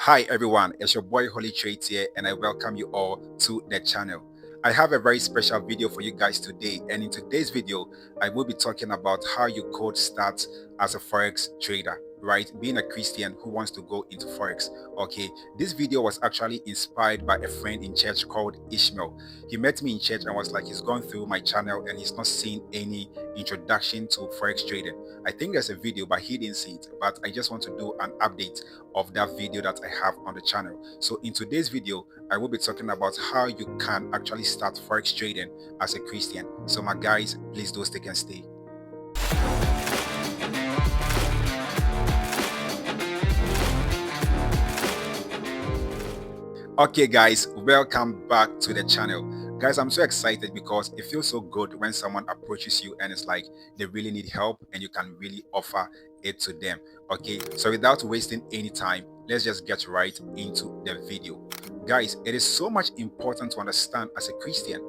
Hi everyone, it's your boy Holy Trades here and I welcome you all to the channel. I have a very special video for you guys today, and in today's video I will be talking about how you could start as a forex trader, right? Being a Christian who wants to go into forex. Okay, this video was actually inspired by a friend in church called Ishmael. He met me in church and was like, he's gone through my channel and he's not seen any introduction to forex trading. I think there's a video but he didn't see it, but I just want to do an update of that video that I have on the channel. So in today's video, I will be talking about how you can actually start forex trading as a Christian. So my guys, please do stick and stay. Okay guys, welcome back to the channel. Guys, I'm so excited because it feels so good when someone approaches you and it's like they really need help and you can really offer it to them. Okay, so without wasting any time, let's just get right into the video. Guys, it is so much important to understand as a Christian,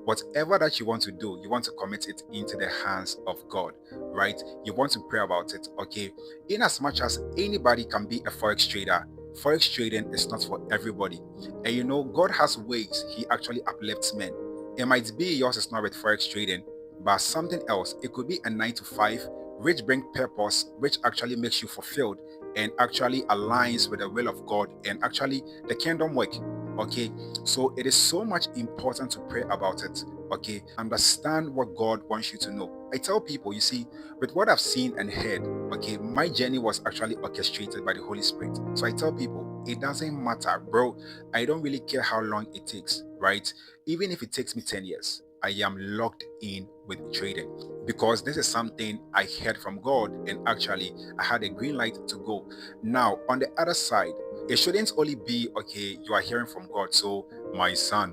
whatever that you want to do, you want to commit it into the hands of God, right? You want to pray about it. Okay, in as much as anybody can be a forex trader, forex trading is not for everybody. And you know, God has ways He actually uplifts men. It might be yours is not with forex trading, but something else. It could be a 9 to 5, which brings purpose, which actually makes you fulfilled and actually aligns with the will of God and actually the kingdom work. Okay, so it is so much important to pray about it. Okay, understand what God wants you to know. I tell people, you see, with what I've seen and heard, okay, my journey was actually orchestrated by the Holy Spirit. So I tell people, it doesn't matter, bro. I don't really care how long it takes, right? Even if it takes me 10 years, I am locked in with trading because this is something I heard from God, and actually I had a green light to go. Now, on the other side, it shouldn't only be, okay, you are hearing from God, so my son,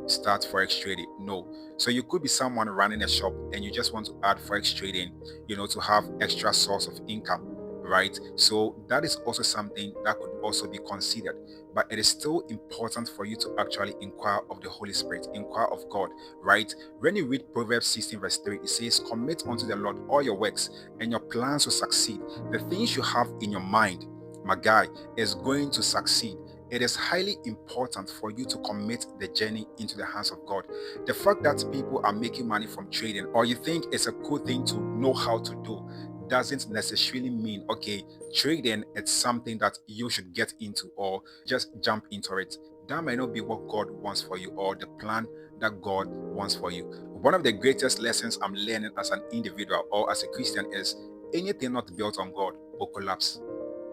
start forex trading. No. So you could be someone running a shop and you just want to add forex trading, to have extra source of income, right? So that is also something that could also be considered. But it is still important for you to actually inquire of the Holy Spirit, inquire of God, right? When you read Proverbs 16 verse 3, it says, commit unto the Lord all your works and your plans will succeed. The things you have in your mind, my guy, is going to succeed. It is highly important for you to commit the journey into the hands of God. The fact that people are making money from trading, or you think it's a cool thing to know how to do, doesn't necessarily mean, okay, trading it's something that you should get into or just jump into it. That might not be what God wants for you or the plan that God wants for you. One of the greatest lessons I'm learning as an individual or as a Christian is anything not built on God will collapse.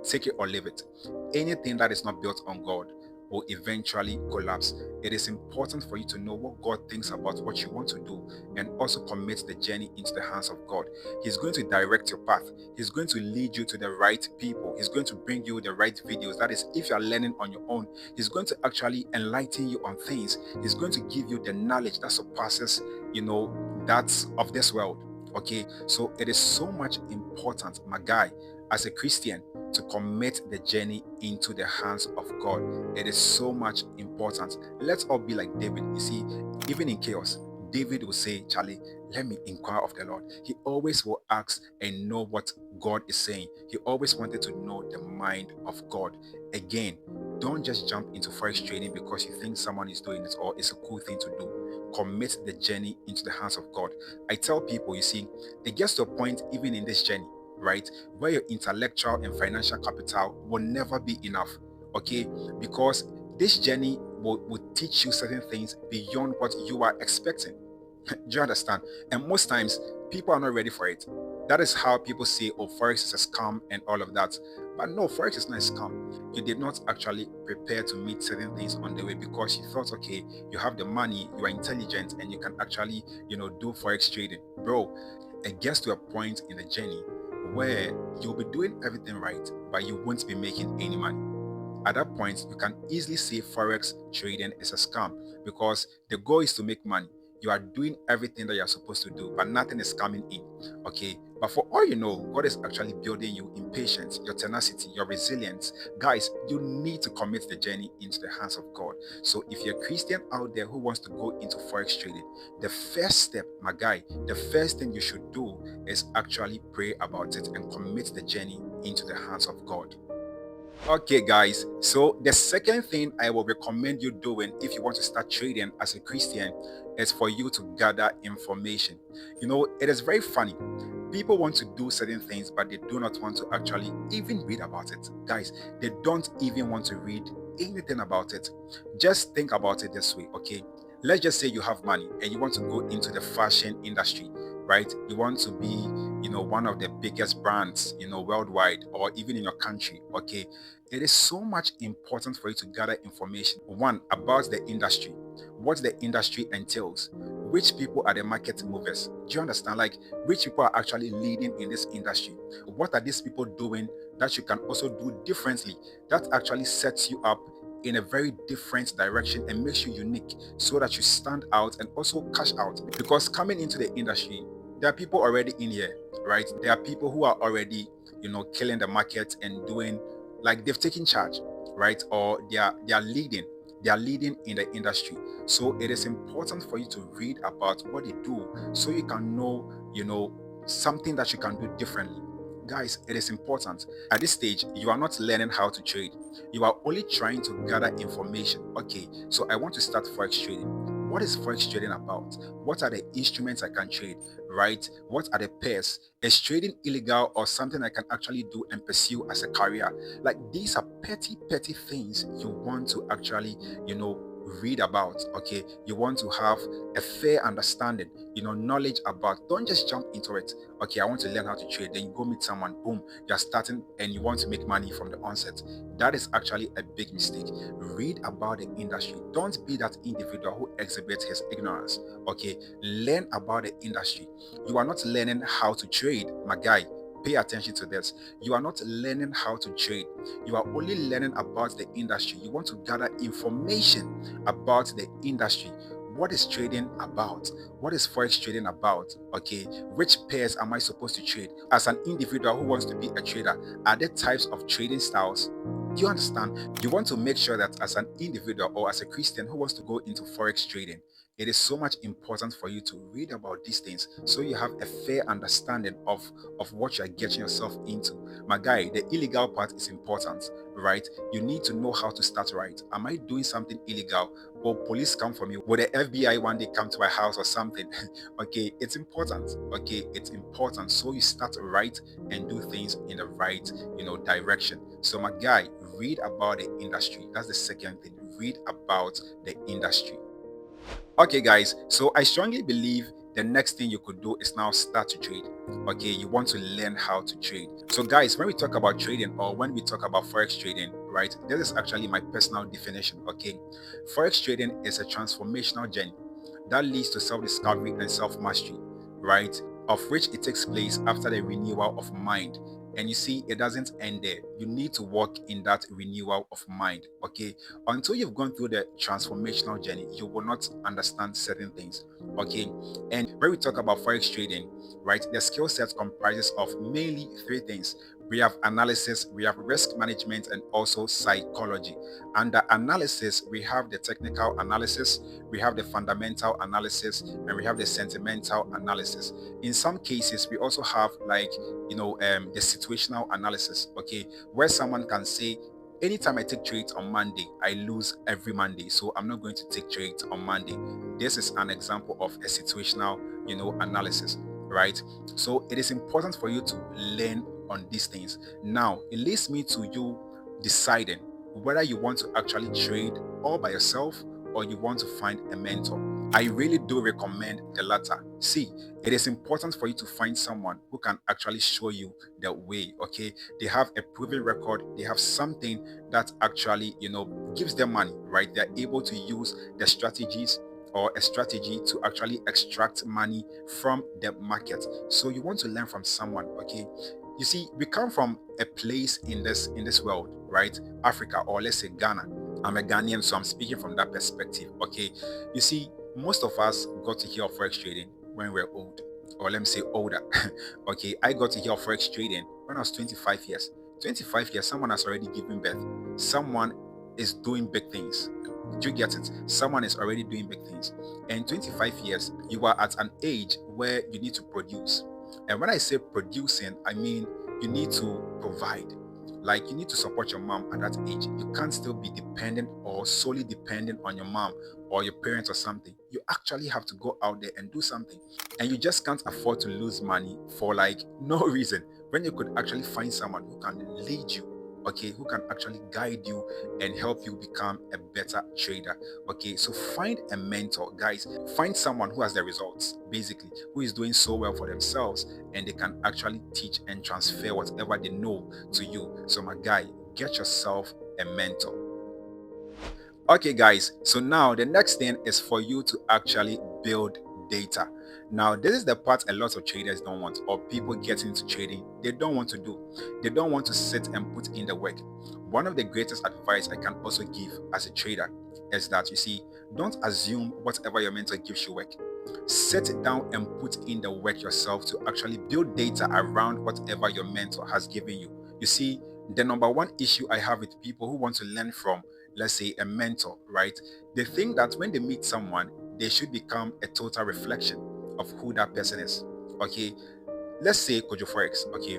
Take it or leave it. Anything that is not built on God will eventually collapse. It is important for you to know what God thinks about what you want to do and also commit the journey into the hands of God. He's going to direct your path. He's going to lead you to the right people. He's going to bring you the right videos. That is, if you're learning on your own, He's going to actually enlighten you on things. He's going to give you the knowledge that surpasses, that's of this world. Okay, so it is so much important, my guy, as a Christian, to commit the journey into the hands of God. It is so much important. Let's all be like David. You see, even in chaos, David will say, Charlie, let me inquire of the Lord. He always will ask and know what God is saying. He always wanted to know the mind of God. Again, don't just jump into forex trading because you think someone is doing it or it's a cool thing to do. Commit the journey into the hands of God. I tell people, you see, it gets to a point even in this journey, right, where your intellectual and financial capital will never be enough, okay, because this journey will teach you certain things beyond what you are expecting. Do you understand? And most times people are not ready for it. That is how people say, oh, forex is a scam and all of that. But no, forex is not a scam. You did not actually prepare to meet certain things on the way because you thought, okay, you have the money, you are intelligent, and you can actually do forex trading. Bro, it gets to a point in the journey where you'll be doing everything right, but you won't be making any money. At that point, you can easily say forex trading is a scam because the goal is to make money. You are doing everything that you're supposed to do, but nothing is coming in. Okay. But for all you know, God is actually building you in patience, your tenacity, your resilience. Guys, you need to commit the journey into the hands of God. So if you're a Christian out there who wants to go into forex trading, the first step, my guy, the first thing you should do is actually pray about it and commit the journey into the hands of God. Okay, guys. So the second thing I will recommend you doing if you want to start trading as a Christian is for you to gather information. It is very funny. People want to do certain things, but they do not want to actually even read about it. Guys, they don't even want to read anything about it. Just think about it this way, okay? Let's just say you have money and you want to go into the fashion industry, right? You want to be, one of the biggest brands, worldwide or even in your country, okay? It is so much important for you to gather information. One, about the industry, what the industry entails, which people are the market movers. Do you understand? Like, which people are actually leading in this industry? What are these people doing that you can also do differently? That actually sets you up in a very different direction and makes you unique so that you stand out and also cash out. Because coming into the industry, there are people already in here, right? There are people who are already, killing the market and doing, like, they've taken charge, right? Or they are leading. They are leading in the industry. So it is important for you to read about what they do so you can know, something that you can do differently. Guys, it is important. At this stage, you are not learning how to trade. You are only trying to gather information. Okay, so I want to start Forex trading. What is Forex trading about? What are the instruments I can trade, right? What are the pairs? Is trading illegal or something I can actually do and pursue as a career? Like, these are petty things you want to actually, read about. Okay, you want to have a fair understanding, knowledge about. Don't just jump into it. Okay, I want to learn how to trade. Then you go meet someone, boom, you're starting and you want to make money from the onset. That is actually a big mistake. Read about the industry. Don't be that individual who exhibits his ignorance. Okay, learn about the industry. You are not learning how to trade, my guy. Pay attention to this. You are not learning how to trade. You are only learning about the industry. You want to gather information about the industry. What is trading about? What is Forex trading about? Okay, which pairs am I supposed to trade? As an individual who wants to be a trader, are there types of trading styles? Do you understand? You want to make sure that as an individual or as a Christian who wants to go into Forex trading, it is so much important for you to read about these things so you have a fair understanding of what you're getting yourself into. My guy, the illegal part is important, right? You need to know how to start right. Am I doing something illegal? Will police come for me? Will the FBI one day come to my house or something? Okay, it's important. Okay, it's important. So you start right and do things in the right, direction. So my guy, read about the industry. That's the second thing. Read about the industry. Okay, guys, so I strongly believe the next thing you could do is now start to trade. Okay, you want to learn how to trade. So, guys, when we talk about trading or when we talk about Forex trading, right, this is actually my personal definition. Okay, Forex trading is a transformational journey that leads to self discovery and self mastery, right, of which it takes place after the renewal of mind. And you see, it doesn't end there. You need to work in that renewal of mind. Okay, until you've gone through the transformational journey, you will not understand certain things. Okay, and when we talk about Forex trading, right, the skill set comprises of mainly three things. We have analysis, we have risk management, and also psychology. Under analysis, we have the technical analysis, we have the fundamental analysis, and we have the sentimental analysis. In some cases, we also have, like, the situational analysis. Okay, where someone can say, anytime I take trades on Monday, I lose every Monday, so I'm not going to take trades on Monday. This is an example of a situational, analysis, right? So it is important for you to learn on these things. Now, it leads me to you deciding whether you want to actually trade all by yourself or you want to find a mentor. I really do recommend the latter. See, it is important for you to find someone who can actually show you the way. Okay, they have a proven record, they have something that actually, gives them money, right? They're able to use the strategies or a strategy to actually extract money from the market. So you want to learn from someone. Okay, you see, we come from a place in this world, right? Africa, or let's say Ghana. I'm a Ghanaian, so I'm speaking from that perspective. Okay, you see, most of us got to hear of Forex trading when we were old, or let me say older. Okay, I got to hear of Forex trading when I was 25 years. 25 years, someone has already given birth. Someone is doing big things. Do you get it? Someone is already doing big things. And 25 years, you are at an age where you need to produce. And when I say producing, I mean you need to provide. Like, you need to support your mom at that age. You can't still be dependent or solely dependent on your mom or your parents or something. You actually have to go out there and do something. And you just can't afford to lose money for like no reason, when you could actually find someone who can lead you, okay, who can actually guide you and help you become a better trader. Okay, so find a mentor, guys. Find someone who has the results, basically, who is doing so well for themselves, and they can actually teach and transfer whatever they know to you. So my guy, get yourself a mentor. Okay, guys, so now the next thing is for you to actually build data. Now, this is the part a lot of traders don't want, or people get into trading, they don't want to do. They don't want to sit and put in the work. One of the greatest advice I can also give as a trader is that, you see, don't assume whatever your mentor gives you work. Sit it down and put in the work yourself to actually build data around whatever your mentor has given you. You see, the number one issue I have with people who want to learn from, let's say, a mentor, right? They think that when they meet someone, they should become a total reflection of who that person is. Okay, let's say Kojo Forex. Okay,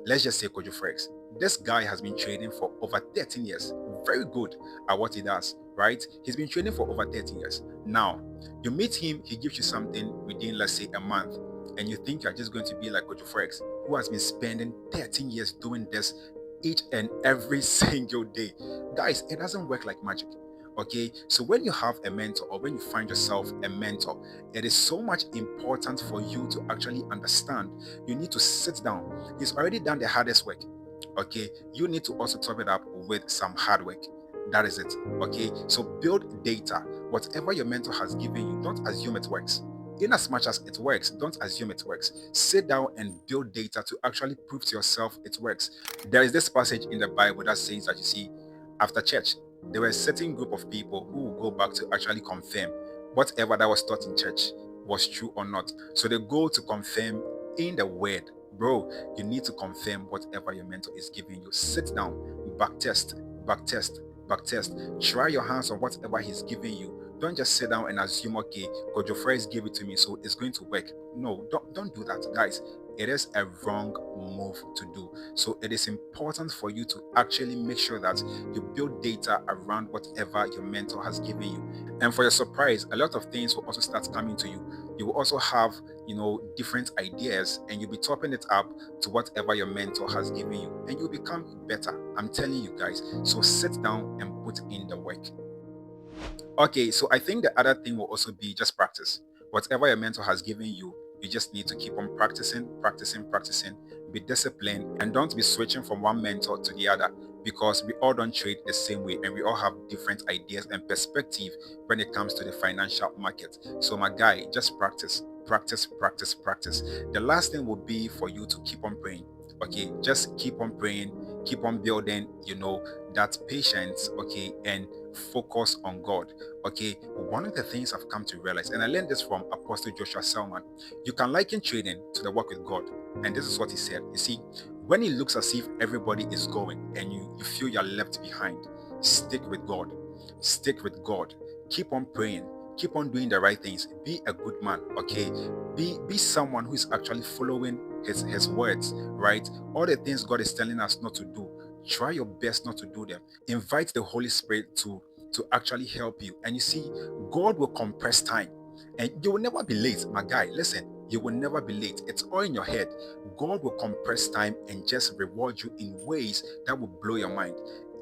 let's just say Kojo Forex. This guy has been trading for over 13 years. Very good at what he does, right? He's been trading for over 13 years. Now, you meet him, he gives you something within, let's say, a month, and you think you're just going to be like Kojo Forex, who has been spending 13 years doing this each and every single day. Guys, it doesn't work like magic. Okay, so when you have a mentor, or when you find yourself a mentor, it is so much important for you to actually understand. You need to sit down. He's already done the hardest work. Okay, you need to also top it up with some hard work. That is it. Okay, so build data. Whatever your mentor has given you, don't assume it works. In as much as it works, don't assume it works. Sit down and build data to actually prove to yourself it works. There is this passage in the Bible that says that, you see, after church, there were a certain group of people who will go back to actually confirm whatever that was taught in church was true or not. So they go to confirm in the word. Bro, you need to confirm whatever your mentor is giving you. Sit down, back test, back test, back test. Try your hands on whatever he's giving you. Don't just sit down and assume, okay, Kojo Fresh gave it to me, so it's going to work. No, don't do that, guys. It is a wrong move to do. So it is important for you to actually make sure that you build data around whatever your mentor has given you. And for your surprise, a lot of things will also start coming to you. You will also have, different ideas, and you'll be topping it up to whatever your mentor has given you, and you'll become better. I'm telling you guys. So sit down and put in the work. Okay, so I think the other thing will also be just practice. Whatever your mentor has given you, you just need to keep on practicing, practicing, practicing. Be disciplined, and don't be switching from one mentor to the other, because we all don't trade the same way, and we all have different ideas and perspective when it comes to the financial market. So my guy, just practice, practice, practice, practice. The last thing will be for you to keep on praying. Okay, just keep on praying, keep on building, that patience, okay, and focus on God. Okay, one of the things I've come to realize, and I learned this from Apostle Joshua Selman, you can liken trading to the work with God. And this is what he said. You see, when it looks as if everybody is going and you feel you're left behind, stick with God. Stick with God. Keep on praying. Keep on doing the right things. Be a good man, okay? Be someone who is actually following his words, right? All the things God is telling us not to do, try your best not to do them. Invite the Holy Spirit to actually help you. And you see, God will compress time, and you will never be late, my guy. Listen, you will never be late. It's all in your head. God will compress time and just reward you in ways that will blow your mind.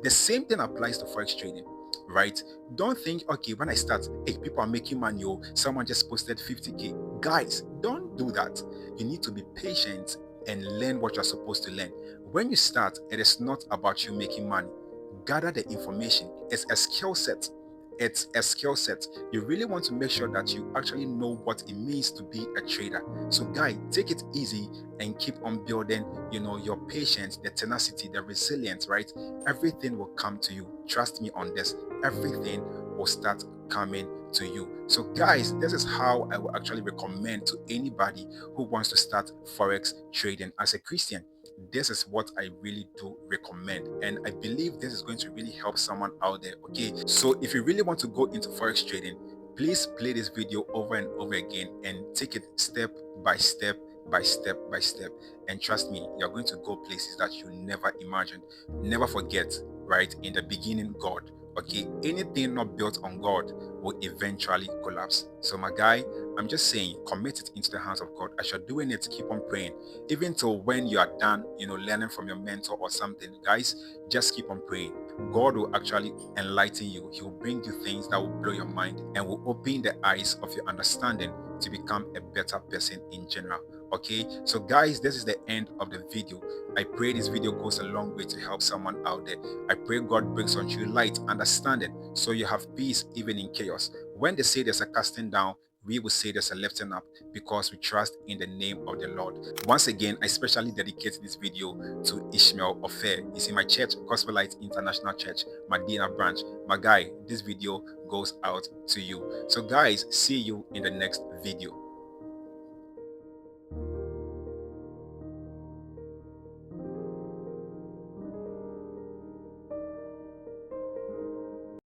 The same thing applies to forex trading, right? Don't think, okay, when I start, hey, people are making money, someone just posted 50K. Guys, don't do that. You need to be patient and learn what you're supposed to learn. When you start, it is not about you making money. Gather the information. It's a skill set. It's a skill set. You really want to make sure that you actually know what it means to be a trader. So guy, take it easy and keep on building, your patience, the tenacity, the resilience, right? Everything will come to you. Trust me on this. Everything will start coming to you. So guys, this is how I will actually recommend to anybody who wants to start forex trading as a Christian. This is what I really do recommend, and I believe this is going to really help someone out there. Okay, so if you really want to go into forex trading, please play this video over and over again and take it step by step, by step by step. And trust me, you're going to go places that you never imagined. Never forget, right? In the beginning, God. Okay, anything not built on God will eventually collapse. So, my guy, I'm just saying, commit it into the hands of God. As you're doing it, keep on praying. Even till when you are done, learning from your mentor or something, guys, just keep on praying. God will actually enlighten you. He will bring you things that will blow your mind and will open the eyes of your understanding to become a better person in general. Okay, so guys, this is the end of the video. I pray this video goes a long way to help someone out there. I pray God brings unto you light, understanding, so you have peace even in chaos. When they say there's a casting down, we will say there's a lifting up, because we trust in the name of the Lord. Once again, I specially dedicate this video to Ishmael Ofer. He's in my church, Gospelite International Church, Medina branch. My guy, this video goes out to you. So guys, see you in the next video.